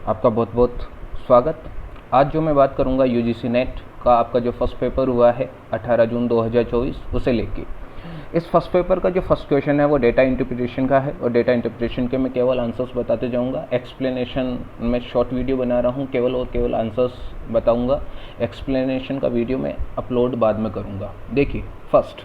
आपका बहुत बहुत स्वागत। आज जो मैं बात करूंगा यूजीसी नेट का आपका जो फर्स्ट पेपर हुआ है 18 जून 2024 उसे लेके। इस फर्स्ट पेपर का जो फर्स्ट क्वेश्चन है वो डेटा इंटरप्रिटेशन का है और डेटा इंटरप्रिटेशन के मैं केवल आंसर्स बताते जाऊंगा। एक्सप्लेनेशन में शॉर्ट वीडियो बना रहा हूं, केवल और केवल आंसर्स बताऊंगा। एक्सप्लेनेशन का वीडियो मैं अपलोड बाद में करूंगा। देखिए, फर्स्ट,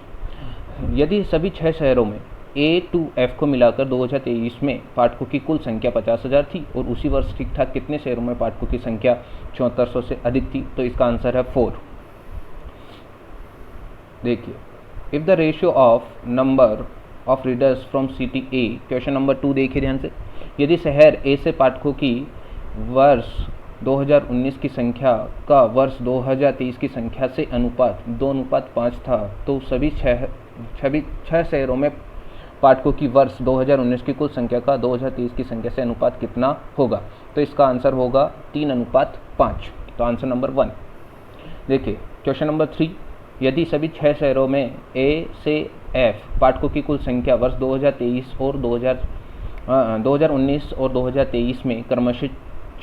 यदि सभी 6 शहरों में ए टू एफ को मिलाकर 2023 में पाठकों की कुल संख्या 50,000 थी और उसी वर्ष ठीक ठाक कितने शहरों में पाठकों की संख्या 7400 से अधिक थी, तो इसका आंसर है 4। देखिए, if the ratio of number of readers from city A, question number 2 देखिए ध्यान से। यदि शहर ए से पाठकों की वर्ष 2019 की संख्या का वर्ष 2023 की संख्या से अनुपात 2:5 था, तो सभी छह शहरों में पाठकों की वर्ष 2019 की कुल संख्या का 2023 की संख्या से अनुपात कितना होगा? तो इसका आंसर होगा 3:5। तो आंसर नंबर 1। देखिए, क्वेश्चन नंबर 3, यदि सभी 6 शहरों में ए से एफ पाठकों की कुल संख्या वर्ष 2019 और 2023 में क्रमशः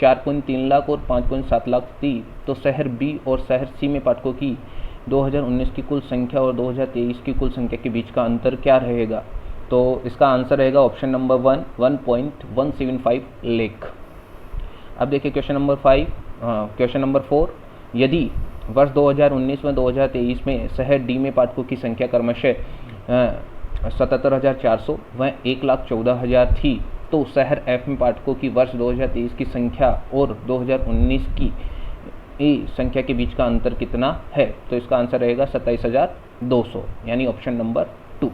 4.3 लाख और 5.7 लाख थी, तो शहर बी और शहर सी में पाठकों की 2019 की कुल संख्या और 2023 की कुल संख्या के बीच का अंतर क्या रहेगा? तो इसका आंसर रहेगा ऑप्शन नंबर 1, 1.175 लाख। अब देखिए क्वेश्चन नंबर 4, यदि वर्ष 2019 में 2023 में शहर डी में पाठकों की संख्या क्रमशः 77,400 व 1,14,000 थी, तो शहर एफ में पाठकों की वर्ष 2023 की संख्या और 2019 की संख्या के बीच का अंतर कितना है? तो इसका आंसर रहेगा 27,200, यानी ऑप्शन नंबर 2।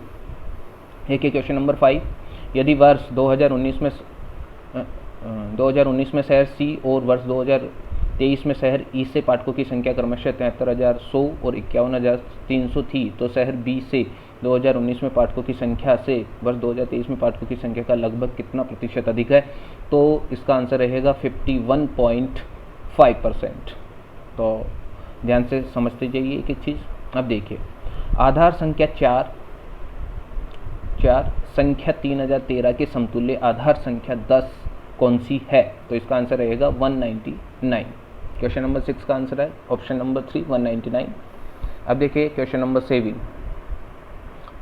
एक क्वेश्चन नंबर 5, यदि वर्ष 2019 में शहर सी और वर्ष 2023 में शहर ई से पाठकों की संख्या क्रमशः 73,100 और 51,300 थी, तो शहर बी से 2019 में पाठकों की संख्या से वर्ष 2023 में पाठकों की संख्या का लगभग कितना प्रतिशत अधिक है? तो इसका आंसर रहेगा 51.5%। तो ध्यान से समझते जाइए एक एक चीज़। अब देखिए, आधार संख्या 4 संख्या 3013 के समतुल्य आधार संख्या 10 कौन सी है? तो इसका आंसर रहेगा 199। क्वेश्चन नंबर 6 का आंसर है ऑप्शन नंबर 3, 199। अब देखिए क्वेश्चन नंबर 7,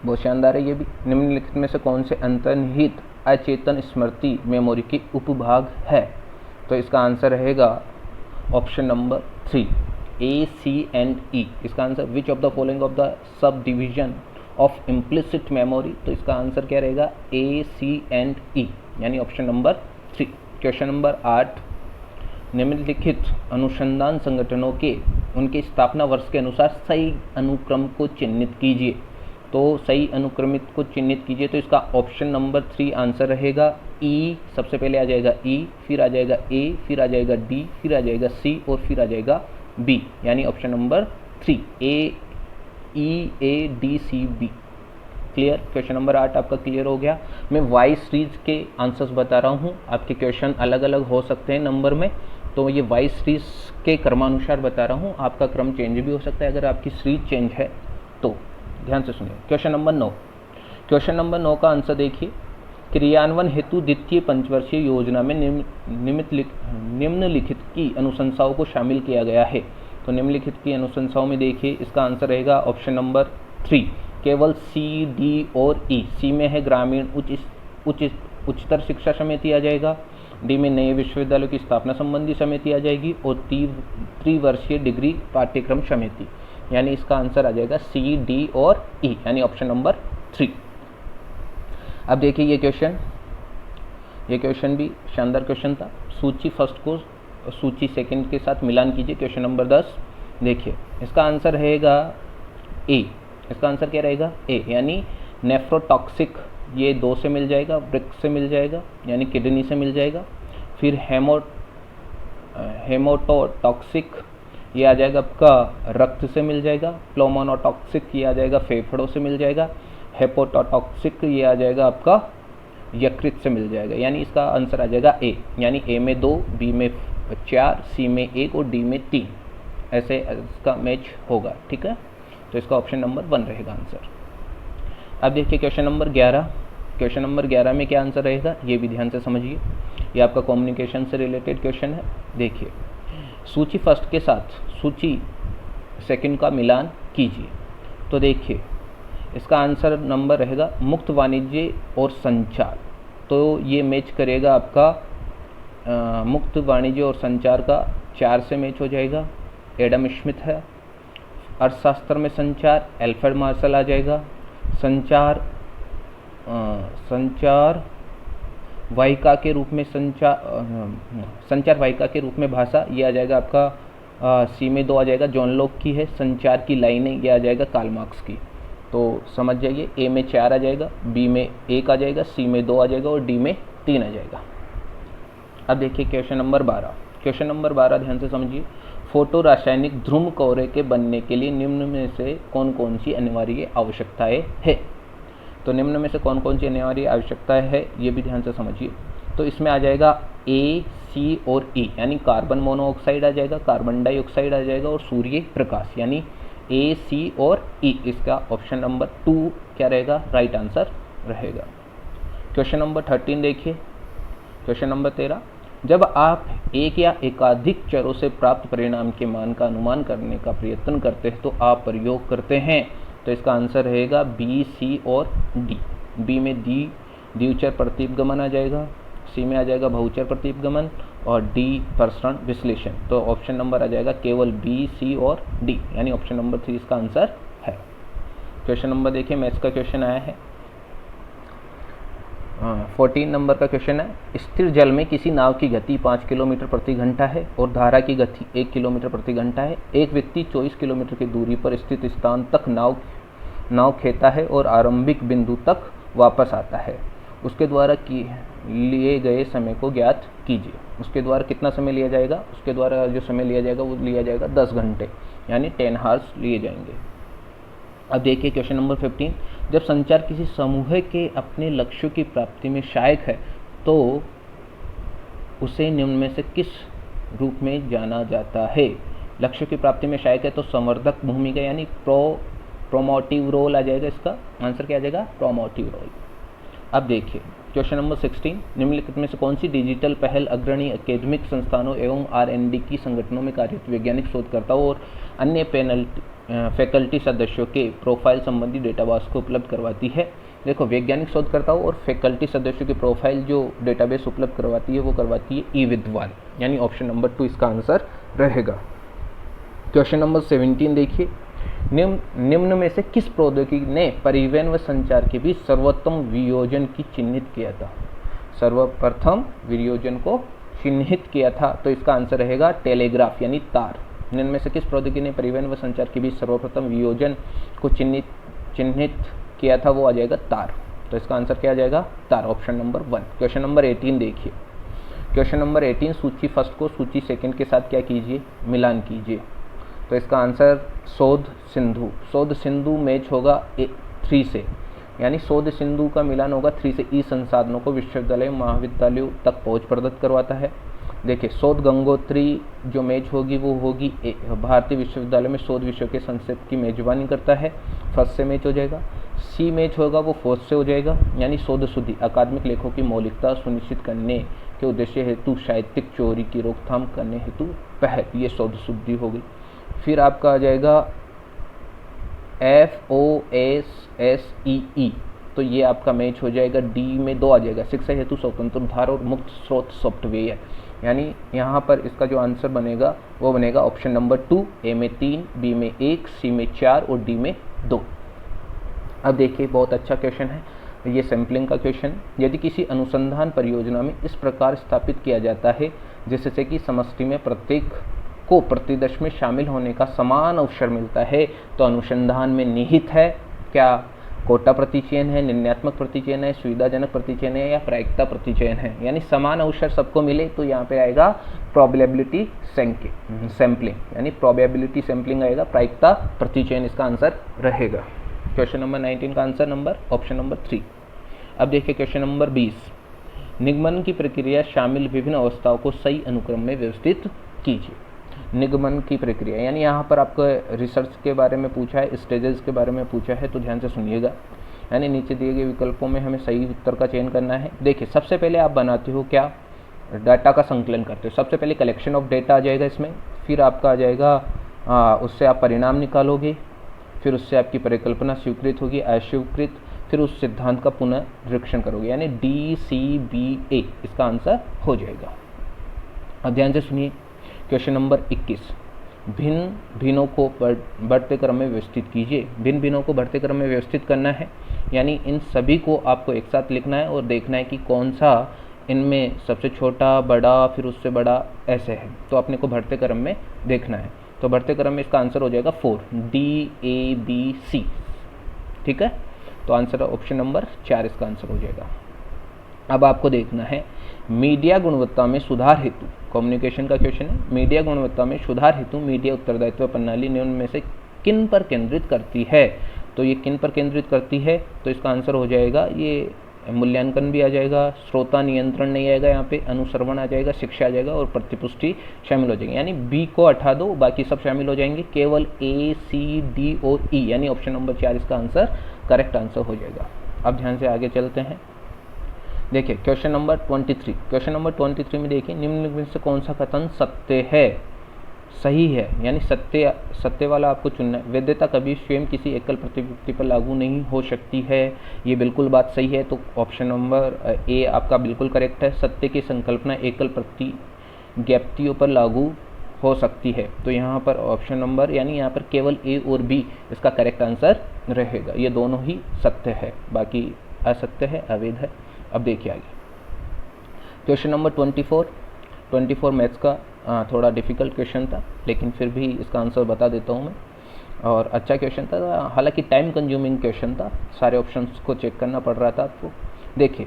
बहुत शानदार है ये भी। निम्नलिखित में से कौन से अंतर्निहित अचेतन स्मृति मेमोरी के उपभाग है? तो इसका आंसर रहेगा option number 3, A, C and E. इसका answer which of the following of the subdivision of implicit memory? तो इसका आंसर क्या रहेगा? ए, सी एंड ई, यानी ऑप्शन नंबर 3। क्वेश्चन नंबर 8, निम्नलिखित अनुसंधान संगठनों के उनके स्थापना वर्ष के अनुसार सही अनुक्रम को चिन्हित कीजिए। तो सही अनुक्रमित को चिन्हित कीजिए, तो इसका ऑप्शन नंबर 3 आंसर रहेगा ई। सबसे पहले आ जाएगा ई, फिर आ जाएगा ए, फिर आ जाएगा डी, फिर आ जाएगा सी और फिर आ जाएगा बी, यानी ऑप्शन नंबर 3, ए, ई, ए, डी, सी, बी। क्लियर? क्वेश्चन नंबर 8 आपका क्लियर हो गया। मैं वाई सीरीज के आंसर्स बता रहा हूँ, आपके क्वेश्चन अलग अलग हो सकते हैं नंबर में, तो ये वाई सीरीज के क्रमानुसार बता रहा हूँ। आपका क्रम चेंज भी हो सकता है अगर आपकी सीरीज चेंज है तो। ध्यान से सुनिए। क्वेश्चन नंबर 9 का आंसर देखिए। क्रियान्वयन हेतु द्वितीय पंचवर्षीय योजना में निम्नलिखित की अनुशंसाओं को शामिल किया गया है। तो निम्नलिखित की अनुशंसाओं में देखिए, इसका आंसर रहेगा ऑप्शन नंबर 3, केवल सी, डी और ई। सी में है ग्रामीण उच्चतर शिक्षा समिति आ जाएगा, डी में नए विश्वविद्यालयों की स्थापना संबंधी समिति आ जाएगी और त्रिवर्षीय डिग्री पाठ्यक्रम समिति, यानी इसका आंसर आ जाएगा सी, डी और ई, यानी ऑप्शन नंबर 3। अब देखिए ये क्वेश्चन भी शानदार क्वेश्चन था। सूची फर्स्ट को सूची सेकंड के साथ मिलान कीजिए। क्वेश्चन नंबर 10 देखिए, इसका आंसर रहेगा ए। इसका आंसर क्या रहेगा? ए, यानी नेफ्रोटॉक्सिक, ये 2 से मिल जाएगा, वृक्क से मिल जाएगा, यानी किडनी से मिल जाएगा। फिर हेमोटोटॉक्सिक, ये आ जाएगा आपका रक्त से मिल जाएगा। प्लौमोनोटॉक्सिक, ये आ जाएगा फेफड़ों से मिल जाएगा। हेपोटोटॉक्सिक, ये आ जाएगा आपका यकृत से मिल जाएगा, यानी इसका आंसर आ जाएगा ए। यानी ए में 2, बी में 4, सी में 1 और डी में 3, ऐसे इसका मैच होगा। ठीक है, तो इसका ऑप्शन नंबर 1 रहेगा आंसर। अब देखिए क्वेश्चन नंबर 11 में क्या आंसर रहेगा, ये भी ध्यान से समझिए। ये आपका कम्युनिकेशन से रिलेटेड क्वेश्चन है। देखिए, सूची फर्स्ट के साथ सूची सेकंड का मिलान कीजिए। तो देखिए, इसका आंसर नंबर रहेगा मुक्त वाणिज्य और संचार। तो ये मैच करेगा आपका मुक्त वाणिज्य और संचार का 4 से मैच हो जाएगा, एडम स्मिथ है। अर्थशास्त्र में संचार, एल्फ्रेड मार्शल आ जाएगा। संचार वाहिका के रूप में संचार वाहिका के रूप में भाषा, ये आ जाएगा आपका सी में 2 आ जाएगा, जॉन लॉक की है। संचार की लाइनें, ये आ जाएगा कार्ल मार्क्स की। तो समझ जाइए, ए में 4 आ जाएगा, बी में 1 आ जाएगा, सी में 2 आ जाएगा और डी में 3 आ जाएगा। अब देखिए क्वेश्चन नंबर 12। क्वेश्चन नंबर 12 ध्यान से समझिए। फोटो रासायनिक ध्रुव कोरे के बनने के लिए निम्न में से कौन कौन सी अनिवार्य आवश्यकताएं है? तो निम्न में से कौन कौन सी अनिवार्य आवश्यकताएं है, ये भी ध्यान से समझिए। तो इसमें आ जाएगा ए, सी और ई, यानी कार्बन मोनोऑक्साइड आ जाएगा, कार्बन डाइऑक्साइड आ जाएगा और सूर्य प्रकाश, यानी ए, सी और ई। इसका ऑप्शन नंबर 2 क्या रहेगा? राइट आंसर रहेगा। क्वेश्चन नंबर 13 देखिए। क्वेश्चन नंबर 13, जब आप एक या एकाधिक चरों से प्राप्त परिणाम के मान का अनुमान करने का प्रयत्न करते हैं तो आप प्रयोग करते हैं। तो इसका आंसर रहेगा बी, सी और डी। बी में द्विचर प्रतिगमन आ जाएगा, सी में आ जाएगा बहुचर प्रतिगमन और डी प्रसरण विश्लेषण। तो ऑप्शन नंबर आ जाएगा केवल बी, सी और डी, यानी ऑप्शन नंबर 3 इसका आंसर है। क्वेश्चन नंबर देखिए, मैथ्स का क्वेश्चन आया है। 14 नंबर का क्वेश्चन है। स्थिर जल में किसी नाव की गति 5 किलोमीटर प्रति घंटा है और धारा की गति 1 किलोमीटर प्रति घंटा है। एक व्यक्ति 24 किलोमीटर की दूरी पर स्थित स्थान तक नाव खेता है और आरंभिक बिंदु तक वापस आता है। उसके द्वारा लिए गए समय को ज्ञात कीजिए। उसके द्वारा कितना समय लिया जाएगा? उसके द्वारा जो समय लिया जाएगा वो लिया जाएगा 10 घंटे, यानी 10 आवर्स लिए जाएंगे। अब देखिए क्वेश्चन नंबर 15, जब संचार किसी समूह के अपने लक्ष्यों की प्राप्ति में सहायक है तो उसे निम्न में से किस रूप में जाना जाता है? लक्ष्यों की प्राप्ति में सहायक है तो संवर्धक भूमिका, यानी प्रोमोटिव रोल आ जाएगा। इसका आंसर क्या आ जाएगा? Promotive role. अब देखिए क्वेश्चन नंबर 16, निम्नलिखित में से कौन सी डिजिटल पहल अग्रणी अकादमिक संस्थानों एवं R&D की संगठनों में कार्यरत वैज्ञानिक शोधकर्ताओं और अन्य फैकल्टी सदस्यों के प्रोफाइल संबंधी डेटाबेस को उपलब्ध करवाती है? देखो, वैज्ञानिक शोधकर्ताओं और फैकल्टी सदस्यों के प्रोफाइल जो डेटाबेस उपलब्ध करवाती है वो करवाती है ई-विद्वान, यानी ऑप्शन नंबर 2 इसका आंसर रहेगा। क्वेश्चन नंबर 17 देखिए, निम्न में से किस प्रौद्योगिकी ने परिवहन व संचार के बीच सर्वोत्तम वियोजन की चिन्हित किया था? सर्वप्रथम वियोजन को चिन्हित किया था, तो इसका आंसर रहेगा टेलीग्राफ, यानी तार। निम्न में से किस प्रौद्योगिकी ने परिवहन व संचार के बीच सर्वप्रथम वियोजन को चिन्हित किया था? वो आ जाएगा तार। तो इसका आंसर क्या आ जाएगा? तार, ऑप्शन नंबर 1। क्वेश्चन नंबर 18 देखिए। क्वेश्चन नंबर 18, सूची फर्स्ट को सूची सेकंड के साथ क्या कीजिए? मिलान कीजिए। तो इसका आंसर शोध सिंधु मैच होगा 3 से, यानी शोध सिंधु का मिलान होगा 3 से। ई संसाधनों को विश्वविद्यालय महाविद्यालयों तक पहुंच प्रदत्त करवाता है। देखिए, शोध गंगोत्री जो मैच होगी वो होगी भारतीय विश्वविद्यालय में शोध विषयों के संक्षेप की मेजबानी करता है, फर्स्ट से मैच हो जाएगा। सी मैच होगा वो फोर्थ से हो जाएगा, यानी शोध शुद्धि अकादमिक लेखों की मौलिकता सुनिश्चित करने के उद्देश्य हेतु साहित्यिक चोरी की रोकथाम करने हेतु पहल, ये शोध शुद्धि हो गई। फिर आपका आ जाएगा FOSSEE, तो ये आपका मैच हो जाएगा डी में 2 आ जाएगा, शिक्षा हेतु स्वतंत्र उद्धार और मुक्त स्रोत सॉफ्टवेयर, यानी यहाँ पर इसका जो आंसर बनेगा वो बनेगा ऑप्शन नंबर 2, ए में 3, बी में 1, सी में 4 और डी में 2। अब देखिए बहुत अच्छा क्वेश्चन है ये, सैम्पलिंग का क्वेश्चन। यदि किसी अनुसंधान परियोजना में इस प्रकार स्थापित किया जाता है जिससे कि समष्टि में प्रत्येक को प्रतिदर्श में शामिल होने का समान अवसर मिलता है तो अनुसंधान में निहित है क्या? कोटा प्रतिचयन है, निर्णयात्मक प्रतिचयन है, सुविधाजनक प्रतिचयन है या प्रायिकता प्रतिचयन है? यानी समान अवसर सबको मिले तो यहाँ पे आएगा प्रोबेबिलिटी सैम्पलिंग, यानी प्रोबेबिलिटी सैम्पलिंग आएगा, प्रायिकता प्रतिचयन इसका आंसर रहेगा। क्वेश्चन नंबर 19 का आंसर नंबर ऑप्शन नंबर 3। अब देखिए क्वेश्चन नंबर 20, निगमन की प्रक्रिया शामिल विभिन्न अवस्थाओं को सही अनुक्रम में व्यवस्थित कीजिए। निगमन की प्रक्रिया, यानी यहाँ पर आपको रिसर्च के बारे में पूछा है, स्टेजेस के बारे में पूछा है, तो ध्यान से सुनिएगा। यानी नीचे दिए गए विकल्पों में हमें सही उत्तर का चयन करना है। देखिए सबसे पहले आप बनाते हो क्या? डाटा का संकलन करते हो। सबसे पहले कलेक्शन ऑफ डेटा आ जाएगा इसमें, फिर आपका आ जाएगा उससे आप परिणाम निकालोगे, फिर उससे आपकी परिकल्पना स्वीकृत होगी, अस्वीकृत, फिर उस सिद्धांत का पुनर्निरीक्षण करोगे, यानी DCBA इसका आंसर हो जाएगा। अब ध्यान से सुनिए क्वेश्चन नंबर 21, भिन्न भिन्नों को बढ़ते क्रम में व्यवस्थित कीजिए। भिन्न भिन्नों को बढ़ते क्रम में व्यवस्थित करना है, यानी इन सभी को आपको एक साथ लिखना है और देखना है कि कौन सा इनमें सबसे छोटा, बड़ा, फिर उससे बड़ा ऐसे है, तो अपने को बढ़ते क्रम में देखना है। तो बढ़ते क्रम में इसका आंसर हो जाएगा 4, DABC। ठीक है, तो आंसर ऑप्शन नंबर 4 इसका आंसर हो जाएगा। अब आपको देखना है मीडिया गुणवत्ता में सुधार हेतु, कम्युनिकेशन का क्वेश्चन है, मीडिया गुणवत्ता में सुधार हेतु मीडिया उत्तरदायित्व प्रणाली निम्न में से किन पर केंद्रित करती है। तो ये किन पर केंद्रित करती है, तो इसका आंसर हो जाएगा, ये मूल्यांकन भी आ जाएगा, श्रोता नियंत्रण नहीं आएगा, यहाँ पे अनुसरण आ जाएगा, शिक्षा आ जाएगा और प्रतिपुष्टि शामिल हो जाएगी, यानी बी को हटा दो, बाकी सब शामिल हो जाएंगे, केवल A, C, D और E, यानी ऑप्शन नंबर 4 इसका आंसर करेक्ट आंसर हो जाएगा। अब ध्यान से आगे चलते हैं। देखिए क्वेश्चन नंबर 23, क्वेश्चन नंबर 23 में देखिए निम्नलिखित में से कौन सा कथन सत्य है, सही है, यानी सत्य वाला आपको चुनना है। वैधता कभी स्वयं किसी एकल प्रतिव्यक्ति पर लागू नहीं हो सकती है, ये बिल्कुल बात सही है, तो ऑप्शन नंबर ए आपका बिल्कुल करेक्ट है। सत्य की संकल्पना एकल प्रतिज्ञप्तियों पर लागू हो सकती है, तो यहाँ पर ऑप्शन नंबर, यानी यहाँ पर केवल ए और बी इसका करेक्ट आंसर रहेगा, ये दोनों ही सत्य है, बाकी असत्य है, अवैध है। अब देखिए आगे क्वेश्चन नंबर 24 मैथ्स का थोड़ा डिफ़िकल्ट क्वेश्चन था, लेकिन फिर भी इसका आंसर बता देता हूँ मैं, और अच्छा क्वेश्चन था, हालांकि टाइम कंज्यूमिंग क्वेश्चन था, सारे ऑप्शंस को चेक करना पड़ रहा था आपको। देखिए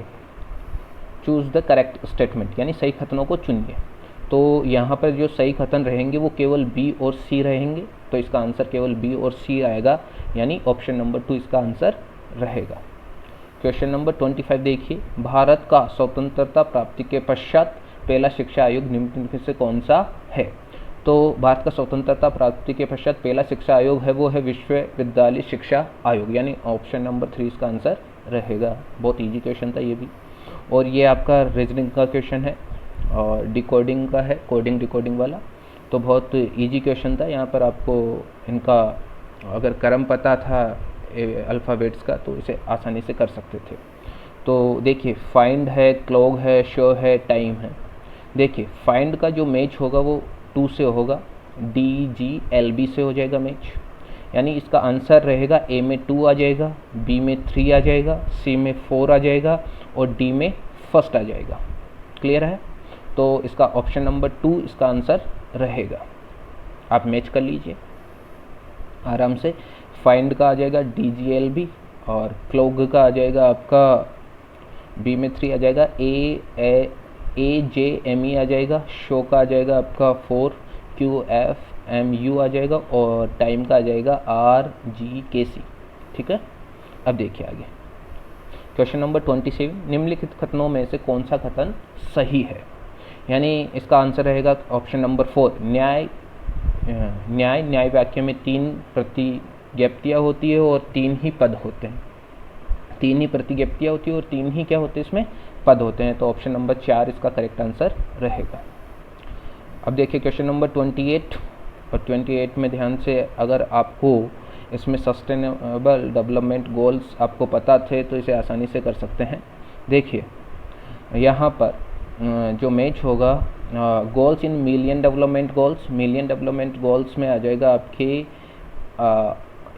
चूज़ द करेक्ट स्टेटमेंट, यानी सही कथनों को चुनिए। तो यहाँ पर जो सही कथन रहेंगे वो केवल बी और सी रहेंगे, तो इसका आंसर केवल बी और सी आएगा, यानी ऑप्शन नंबर 2 इसका आंसर रहेगा। क्वेश्चन नंबर 25 देखिए, भारत का स्वतंत्रता प्राप्ति के पश्चात पहला शिक्षा आयोग निम्न में से कौन सा है। तो भारत का स्वतंत्रता प्राप्ति के पश्चात पहला शिक्षा आयोग है वो है विश्वविद्यालय शिक्षा आयोग, यानी ऑप्शन नंबर 3 इसका आंसर रहेगा। बहुत इजी क्वेश्चन था ये भी, और ये आपका रीजनिंग का क्वेश्चन है और डिकोडिंग का है, कोडिंग डिकोडिंग वाला, तो बहुत इजी क्वेश्चन था। यहाँ पर आपको इनका अगर क्रम पता था अल्फ़ाबेट्स का तो इसे आसानी से कर सकते थे। तो देखिए फाइंड है, क्लॉग है, शो है, टाइम है। देखिए फाइंड का जो मैच होगा वो 2 से होगा, DGLB से हो जाएगा मैच, यानी इसका आंसर रहेगा ए में 2 आ जाएगा, बी में 3 आ जाएगा, सी में 4 आ जाएगा और डी में फर्स्ट आ जाएगा। क्लियर है, तो इसका ऑप्शन नंबर 2 इसका आंसर रहेगा। आप मैच कर लीजिए आराम से। फाइंड का आ जाएगा DGLB और क्लॉग का आ जाएगा आपका बी में 3 आ जाएगा, AJME आ जाएगा, शो का आ जाएगा आपका 4, QFMU आ जाएगा और टाइम का आ जाएगा RGKC। ठीक है, अब देखिए आगे क्वेश्चन नंबर 27, निम्नलिखित कथनों में से कौन सा कथन सही है, यानी इसका आंसर रहेगा ऑप्शन नंबर 4, न्याय वाक्य में 3 प्रतिज्ञप्तियाँ होती है और 3 ही पद होते हैं, 3 ही प्रतिज्ञप्तियाँ होती है और 3 ही क्या होते हैं इसमें पद होते हैं, तो ऑप्शन नंबर 4 इसका करेक्ट आंसर रहेगा। अब देखिए क्वेश्चन नंबर 28, और 28 में ध्यान से, अगर आपको इसमें सस्टेनेबल डेवलपमेंट गोल्स आपको पता थे तो इसे आसानी से कर सकते हैं। देखिए यहाँ पर जो मैच होगा goals in million development goals में आ जाएगा आपके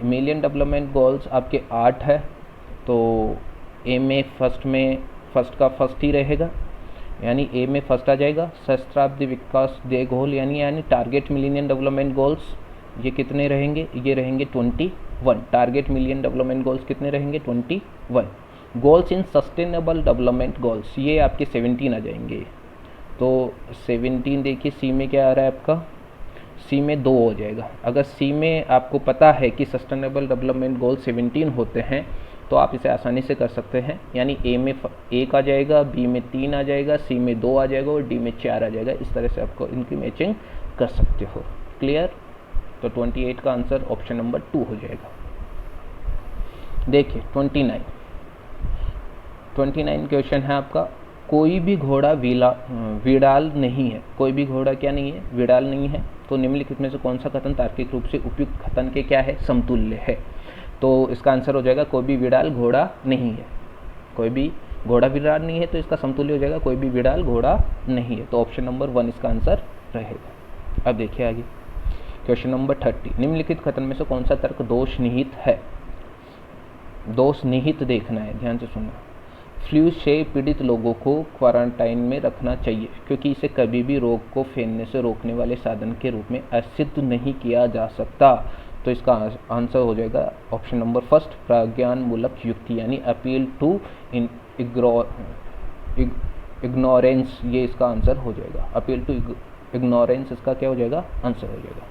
मिलियन डेवलपमेंट गोल्स आपके 8 है, तो ए में फर्स्ट का फर्स्ट ही रहेगा, यानी ए में फर्स्ट आ जाएगा। सहस्त्राब्दी विकास ध्येय गोल यानी टारगेट मिलियन डेवलपमेंट गोल्स, ये कितने रहेंगे, ये रहेंगे 21। टारगेट मिलियन डेवलपमेंट गोल्स कितने रहेंगे 21। Goals in sustainable development goals ये आपके 17 आ जाएंगे, तो 17 देखिए सी में क्या आ रहा है आपका, सी में 2 हो जाएगा। अगर सी में आपको पता है कि सस्टेनेबल डेवलपमेंट गोल 17 होते हैं तो आप इसे आसानी से कर सकते हैं, यानी ए में 1 आ जाएगा, बी में 3 आ जाएगा, सी में 2 आ जाएगा और डी में 4 आ जाएगा। इस तरह से आपको इनकी मैचिंग कर सकते हो। क्लियर, तो 28 का आंसर ऑप्शन नंबर 2 हो जाएगा। देखिए 29 क्वेश्चन है आपका, कोई भी घोड़ा विडाल नहीं है। कोई भी घोड़ा क्या नहीं है? विडाल नहीं है। तो निम्नलिखित में से कौन सा कथन तार्किक रूप से उपयुक्त कथन के क्या है? समतुल्य है। तो इसका आंसर हो जाएगा कोई भी विडाल घोड़ा नहीं है। कोई भी घोड़ा विडाल नहीं है, तो इसका समतुल्य हो जाएगा कोई भी विडाल घोड़ा नहीं है। तो ऑप्शन नंबर 1 इसका आंसर रहेगा। अब देखिए आगे क्वेश्चन नंबर 30, निम्नलिखित कथन में से कौन सा तर्क दोष निहित है? दोष निहित देखना है, ध्यान से सुनना। फ्लू से पीड़ित लोगों को क्वारंटाइन में रखना चाहिए क्योंकि इसे कभी भी रोग को फैलने से रोकने वाले साधन के रूप में असिद्ध नहीं किया जा सकता। तो इसका आंसर हो जाएगा ऑप्शन नंबर फर्स्ट, प्रज्ञानमूलक युक्ति, यानी अपील टू इग्नोरेंस। ये इसका आंसर हो जाएगा। अपील टू इग्नोरेंस इसका क्या हो जाएगा? आंसर हो जाएगा।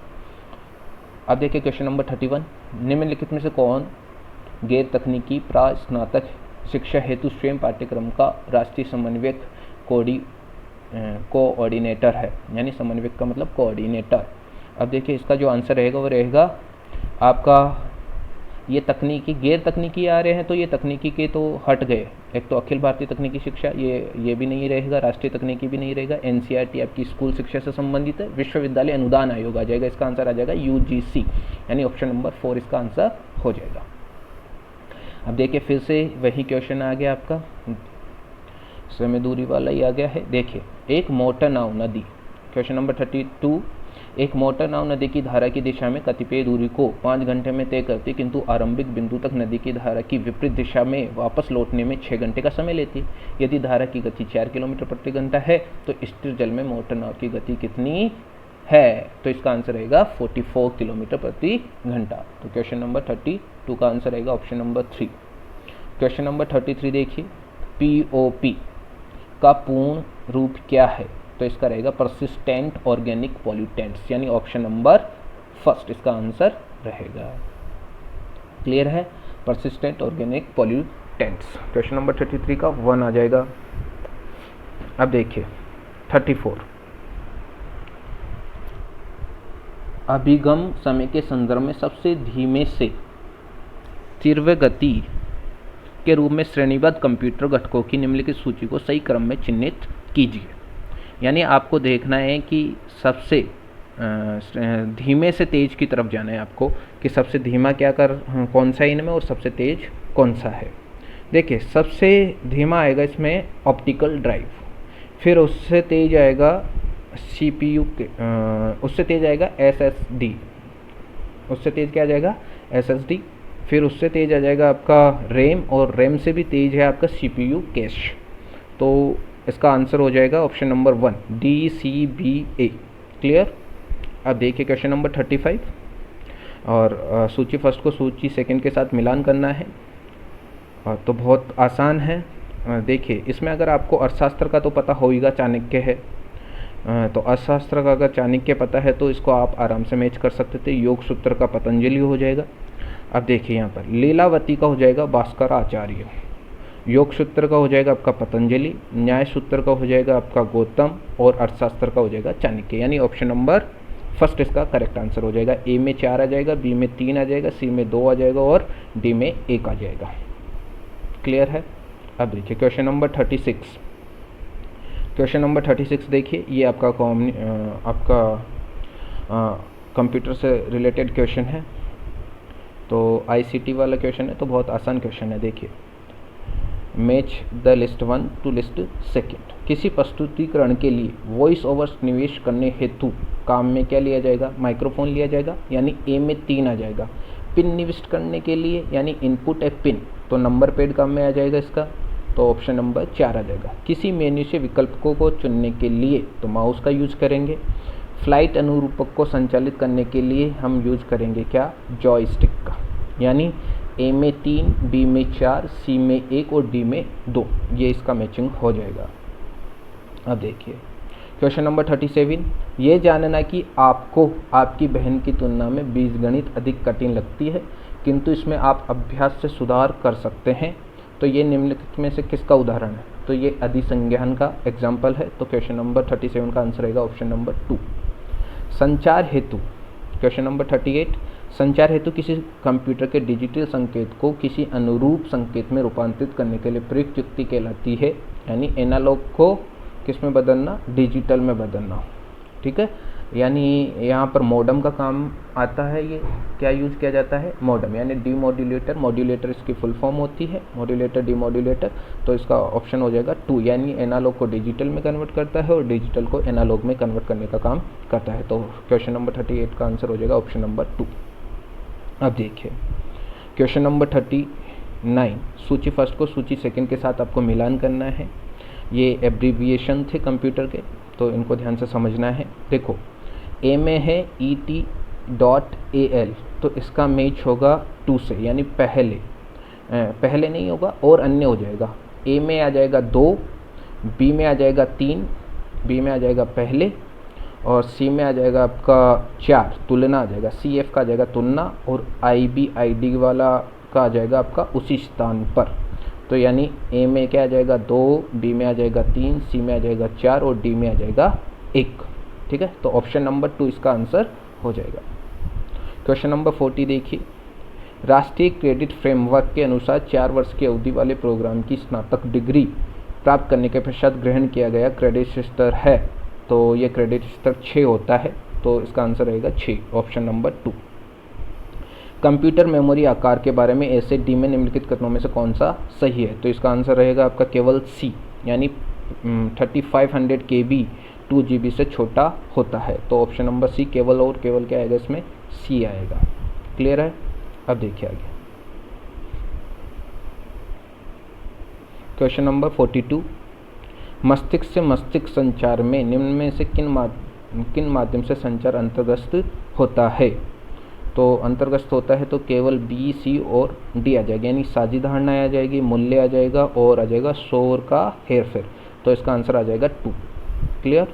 अब देखिए क्वेश्चन नंबर 31, निम्नलिखित में से कौन गैर तकनीकी प्रास्नातक शिक्षा हेतु स्वयं पाठ्यक्रम का राष्ट्रीय समन्वयक कोऑर्डिनेटर है? यानी समन्वयक का मतलब कोऑर्डिनेटर। अब देखिए इसका जो आंसर रहेगा वो रहेगा आपका, ये तकनीकी गैर तकनीकी आ रहे हैं तो ये तकनीकी के तो हट गए। एक तो अखिल भारतीय तकनीकी शिक्षा, ये भी नहीं रहेगा, राष्ट्रीय तकनीकी भी नहीं रहेगा, एनसीईआरटी आपकी स्कूल शिक्षा से संबंधित है, विश्वविद्यालय अनुदान आयोग आ जाएगा। इसका आंसर आ जाएगा यूजीसी, यानी ऑप्शन नंबर 4 इसका आंसर हो जाएगा। अब देखिए फिर से वही क्वेश्चन आ गया आपका, समय दूरी वाला ही आ गया है। देखिए एक मोटर नाव नदी, क्वेश्चन नंबर 32, एक मोटर नाव नदी की धारा की दिशा में कतिपय दूरी को 5 घंटे में तय करती, किंतु आरंभिक बिंदु तक नदी की धारा की विपरीत दिशा में वापस लौटने में 6 घंटे का समय लेती। यदि धारा की गति 4 किलोमीटर प्रति घंटा है तो स्थिर जल में मोटर नाव की गति कितनी है? तो इसका आंसर रहेगा 44 किलोमीटर प्रति घंटा। तो क्वेश्चन नंबर 32 का आंसर रहेगा ऑप्शन नंबर 3। क्वेश्चन नंबर 33 देखिए, पीओपी का पूर्ण रूप क्या है? तो इसका रहेगा परसिस्टेंट ऑर्गेनिक पॉल्यूटेंट्स, यानी ऑप्शन नंबर फर्स्ट इसका आंसर रहेगा। क्लियर है? Persistent organic pollutants. Question number 33 का 1 आ जाएगा। अब देखिए 34, अभिगम समय के संदर्भ में सबसे धीमे से तीव्र गति के रूप में श्रेणीबद्ध कंप्यूटर घटकों की निम्नलिखित सूची को सही क्रम में चिन्हित कीजिए। यानी आपको देखना है कि सबसे धीमे से तेज की तरफ जाना है आपको, कि सबसे धीमा कौन सा इनमें और सबसे तेज कौन सा है। देखिए सबसे धीमा आएगा इसमें ऑप्टिकल ड्राइव, फिर उससे तेज आएगा CPU, उससे तेज आएगा SSD, उससे तेज क्या आ जाएगा? SSD, फिर उससे तेज आ जाएगा आपका रैम, और रैम से भी तेज है आपका CPU कैश। तो इसका आंसर हो जाएगा ऑप्शन नंबर 1, DCBA। क्लियर? अब देखिए क्वेश्चन नंबर 35, और सूची फर्स्ट को सूची सेकंड के साथ मिलान करना है, तो बहुत आसान है। देखिए इसमें अगर आपको अर्थशास्त्र का तो पता होगा, चाणक्य है, तो अर्थशास्त्र का अगर चाणक्य पता है तो इसको आप आराम से मैच कर सकते थे। योग सूत्र का पतंजलि हो जाएगा। अब देखिए यहाँ पर लीलावती का हो जाएगा भास्कराचार्य, योग सूत्र का हो जाएगा आपका पतंजलि, न्याय सूत्र का हो जाएगा आपका गौतम, और अर्थशास्त्र का हो जाएगा चाणक्य, यानी ऑप्शन नंबर फर्स्ट इसका करेक्ट आंसर हो जाएगा। ए में 4 आ जाएगा, बी में 3 आ जाएगा, सी में 2 आ जाएगा, और डी में 1 आ जाएगा। क्लियर है? अब देखिए क्वेश्चन नंबर 36, क्वेश्चन नंबर 36 देखिए, ये आपका कंप्यूटर से रिलेटेड क्वेश्चन है, तो ICT वाला क्वेश्चन है, तो बहुत आसान क्वेश्चन है। देखिए match the list 1 to list second, किसी प्रस्तुतिकरण के लिए वॉइस ओवर निवेश करने हेतु काम में क्या लिया जाएगा? माइक्रोफोन लिया जाएगा, यानी ए में 3 आ जाएगा। पिन निविष्ट करने के लिए, यानी इनपुट ए पिन, तो नंबर पैड काम में आ जाएगा इसका, तो ऑप्शन नंबर 4 आ जाएगा। किसी मेन्यू से विकल्पों को चुनने के लिए तो माउस का यूज करेंगे। फ्लाइट अनुरूपक को संचालित करने के लिए हम यूज करेंगे क्या? जॉयस्टिक का, यानी ए में 3, बी में 4, सी में 1 और डी में 2, ये इसका मैचिंग हो जाएगा। अब देखिए क्वेश्चन नंबर 37, ये जानना कि आपको आपकी बहन की तुलना में बीजगणित अधिक कठिन लगती है किंतु इसमें आप अभ्यास से सुधार कर सकते हैं, तो ये निम्नलिखित में से किसका उदाहरण है? तो ये अधिसंज्ञान का एग्जाम्पल है। तो क्वेश्चन नंबर 37 का आंसर रहेगा ऑप्शन नंबर 2। संचार हेतु, क्वेश्चन नंबर 38, संचार हेतु किसी कंप्यूटर के डिजिटल संकेत को किसी अनुरूप संकेत में रूपांतरित करने के लिए प्रयुक्त युक्ति कहलाती है। यानी एनालॉग को किस में बदलना, डिजिटल में बदलना, ठीक है। यानी यहाँ पर मॉडम का काम आता है, ये क्या यूज़ किया जाता है, मॉडम, यानी डीमॉड्यूलेटर, मॉड्यूलेटर इसकी फुल फॉर्म होती है, मॉड्यूलेटर डीमॉड्यूलेटर। तो इसका ऑप्शन हो जाएगा 2, यानी एनालॉग को डिजिटल में कन्वर्ट करता है और डिजिटल को एनालॉग में कन्वर्ट करने का काम करता है। तो क्वेश्चन नंबर 38 का आंसर हो जाएगा ऑप्शन नंबर 2। अब देखिए क्वेश्चन नंबर 39, सूची फर्स्ट को सूची सेकंड के साथ आपको मिलान करना है। ये एब्रीविएशन थे कंप्यूटर के, तो इनको ध्यान से समझना है। देखो ए में है et.al, तो इसका मैच होगा 2 से, यानी पहले नहीं होगा और अन्य हो जाएगा। ए में आ जाएगा 2, बी में आ जाएगा 3, बी में आ जाएगा पहले, और सी में आ जाएगा आपका 4, तुलना आ जाएगा, सी एफ का आ जाएगा तुलना, और आई बी आई डी वाला का आ जाएगा आपका उसी स्थान पर। तो यानी ए में क्या आ जाएगा 2, बी में आ जाएगा 3, सी में आ जाएगा 4 और डी में आ जाएगा 1, ठीक है। तो ऑप्शन नंबर 2 इसका आंसर हो जाएगा। क्वेश्चन नंबर 40 देखिए, राष्ट्रीय क्रेडिट फ्रेमवर्क के अनुसार 4 वर्ष की अवधि वाले प्रोग्राम की स्नातक डिग्री प्राप्त करने के पश्चात ग्रहण किया गया क्रेडिट स्तर है। तो ये क्रेडिट स्तर 6 होता है, तो इसका आंसर रहेगा 6, ऑप्शन नंबर 2। कंप्यूटर मेमोरी आकार के बारे में ऐसे डी में निम्नलिखित कथनों में से कौन सा सही है। तो इसका आंसर रहेगा आपका केवल सी, यानी 3500 KB 2 GB से छोटा होता है। तो ऑप्शन नंबर सी, केवल और केवल क्या आएगा इसमें, सी आएगा। क्लियर है। अब देखिए आगे क्वेश्चन नंबर 42, मस्तिष्क से मस्तिष्क संचार में निम्न में से किन माध्यम से संचार अंतर्गत होता है। तो अंतर्गत होता है तो केवल बी, सी और डी आ जाएगा, यानी साझी धारणा आ जाएगी, मूल्य आ जाएगा और आ जाएगा शोर का हेरफेर। तो इसका आंसर आ जाएगा 2। क्लियर।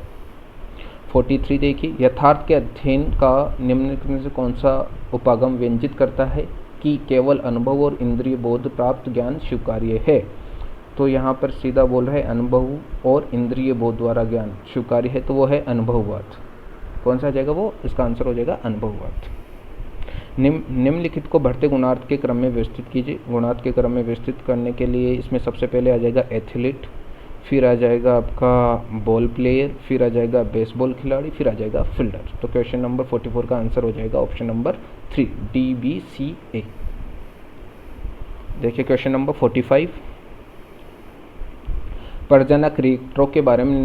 43 देखिए, यथार्थ के अध्ययन का निम्नलिखित में से कौन सा उपागम व्यंजित करता है कि केवल अनुभव और इंद्रिय बोध प्राप्त ज्ञान स्वीकार्य है। तो यहाँ पर सीधा बोल रहा है अनुभव और इंद्रिय बोध द्वारा ज्ञान स्वीकार्य है, तो वो है अनुभववाद। कौन सा जाएगा वो, इसका आंसर हो जाएगा अनुभववाद। निम्नलिखित को बढ़ते गुणार्थ के क्रम में व्यवस्थित कीजिए। गुणार्थ के क्रम में व्यवस्थित करने के लिए इसमें सबसे पहले आ जाएगा एथलीट, फिर आ जाएगा आपका बॉल प्लेयर, फिर आ जाएगा बेसबॉल खिलाड़ी, फिर आ जाएगा फील्डर। तो क्वेश्चन नंबर 44 का आंसर हो जाएगा ऑप्शन नंबर 3, DBCA। देखिए क्वेश्चन नंबर 45, प्रजनक रिएक्टरों के बारे में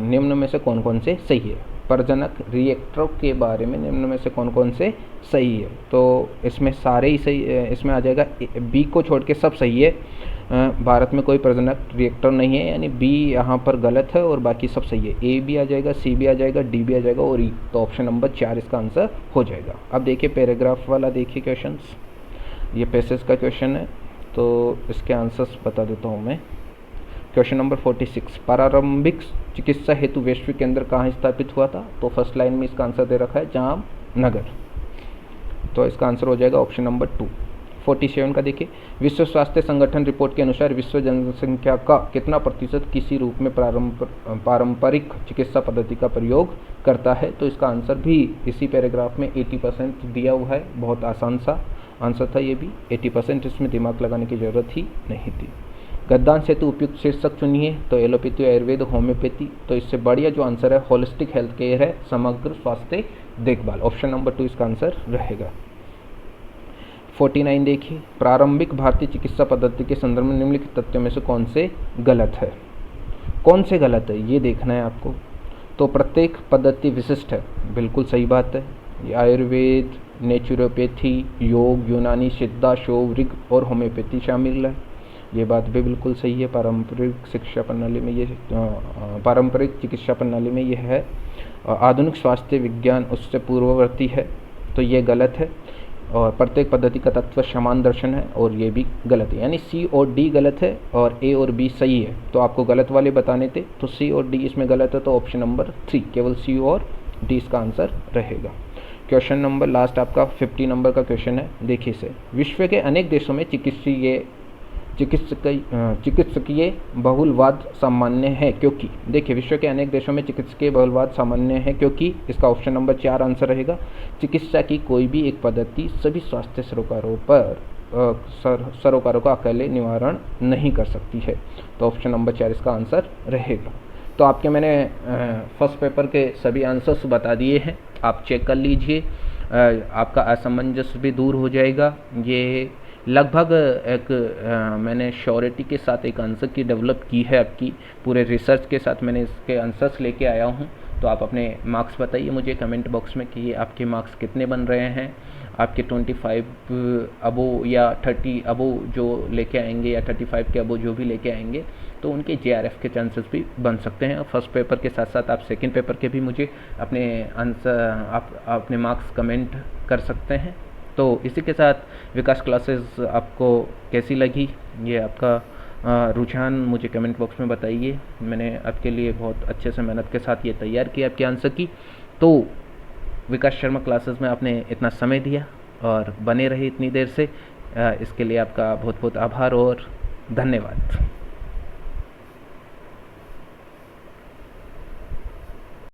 निम्न में से कौन कौन से सही है। प्रजनक रिएक्टरों के बारे में निम्न में से कौन कौन से सही है। तो इसमें सारे ही सही, इसमें आ जाएगा बी को छोड़ के सब सही है। भारत में कोई प्रजनक रिएक्टर नहीं है, यानी बी यहाँ पर गलत है और बाकी सब सही है। ए भी आ जाएगा, सी भी आ जाएगा, डी भी आ जाएगा और ई। तो ऑप्शन नंबर 4 इसका आंसर हो जाएगा। अब देखिए पैराग्राफ वाला देखिए क्वेश्चंस, ये पैसेज का क्वेश्चन है, तो इसके आंसर्स बता देता हूँ मैं। क्वेश्चन नंबर 46, प्रारंभिक चिकित्सा हेतु वैश्विक केंद्र कहाँ स्थापित हुआ था। तो फर्स्ट लाइन में इसका आंसर दे रखा है जामनगर, तो इसका आंसर हो जाएगा ऑप्शन नंबर 2। 47 का देखिए, विश्व स्वास्थ्य संगठन रिपोर्ट के अनुसार विश्व जनसंख्या का कितना प्रतिशत किसी रूप में पारंपरिक चिकित्सा पद्धति का प्रयोग करता है। तो इसका आंसर भी इसी पैराग्राफ में 80% दिया हुआ है। बहुत आसान सा आंसर था ये भी, 80%, इसमें दिमाग लगाने की जरूरत ही नहीं थी। गद्यांश हेतु उपयुक्त शीर्षक चुनिए। तो एलोपैथी, आयुर्वेद, होम्योपैथी। तो इससे बढ़िया जो आंसर है होलिस्टिक हेल्थ केयर है, समग्र स्वास्थ्य देखभाल। ऑप्शन नंबर 2 इसका आंसर रहेगा। 49 देखिए, प्रारंभिक भारतीय चिकित्सा पद्धति के संदर्भ में निम्नलिखित तथ्यों में से कौन से गलत है। कौन से गलत है ये देखना है आपको। तो प्रत्येक पद्धति विशिष्ट है, बिल्कुल सही बात है। आयुर्वेद, नेचुरोपैथी, योग, यूनानी, सिद्धा, शैव, ऋग और होम्योपैथी शामिल है, ये बात भी बिल्कुल सही है। पारंपरिक शिक्षा प्रणाली में ये पारंपरिक चिकित्सा प्रणाली में यह है। आधुनिक स्वास्थ्य विज्ञान उससे पूर्ववर्ती है, तो ये गलत है। और प्रत्येक पद्धति का तत्व समान दर्शन है, और ये भी गलत है। यानी सी और डी गलत है और ए और बी सही है। तो आपको गलत वाले बताने थे, तो सी और डी इसमें गलत है, तो ऑप्शन नंबर 3 केवल सी और डी इसका आंसर रहेगा। क्वेश्चन नंबर लास्ट आपका 50 नंबर का क्वेश्चन है, देखिए इसे। विश्व के अनेक देशों में चिकित्सकीय बहुलवाद सामान्य है क्योंकि, देखिए विश्व के अनेक देशों में चिकित्सकीय बहुलवाद सामान्य है क्योंकि, इसका ऑप्शन नंबर 4 आंसर रहेगा। चिकित्सा की कोई भी एक पद्धति सभी स्वास्थ्य सरोकारों पर सरोकारों का अकेले निवारण नहीं कर सकती है। तो ऑप्शन नंबर 4 इसका आंसर रहेगा। तो आपके मैंने फर्स्ट पेपर के सभी आंसर्स बता दिए हैं, आप चेक कर लीजिए, आपका असमंजस भी दूर हो जाएगा। ये लगभग एक मैंने श्योरिटी के साथ एक आंसर की डेवलप की है, आपकी पूरे रिसर्च के साथ मैंने इसके आंसर्स लेके आया हूँ। तो आप अपने मार्क्स बताइए मुझे कमेंट बॉक्स में कि आपके मार्क्स कितने बन रहे हैं, आपके 25 अबो या 30 अबो जो लेके आएंगे या 35 के अबो जो भी लेके आएंगे तो उनके JRF के चांसेस भी बन सकते हैं। फर्स्ट पेपर के साथ साथ आप सेकंड पेपर के भी मुझे अपने आंसर अपने मार्क्स कमेंट कर सकते हैं। तो इसी के साथ विकास क्लासेस आपको कैसी लगी, ये आपका रुझान मुझे कमेंट बॉक्स में बताइए। मैंने आपके लिए बहुत अच्छे से मेहनत के साथ ये तैयार किया आपके आंसर की। तो विकास शर्मा क्लासेस में आपने इतना समय दिया और बने रहे इतनी देर से, इसके लिए आपका बहुत बहुत आभार और धन्यवाद।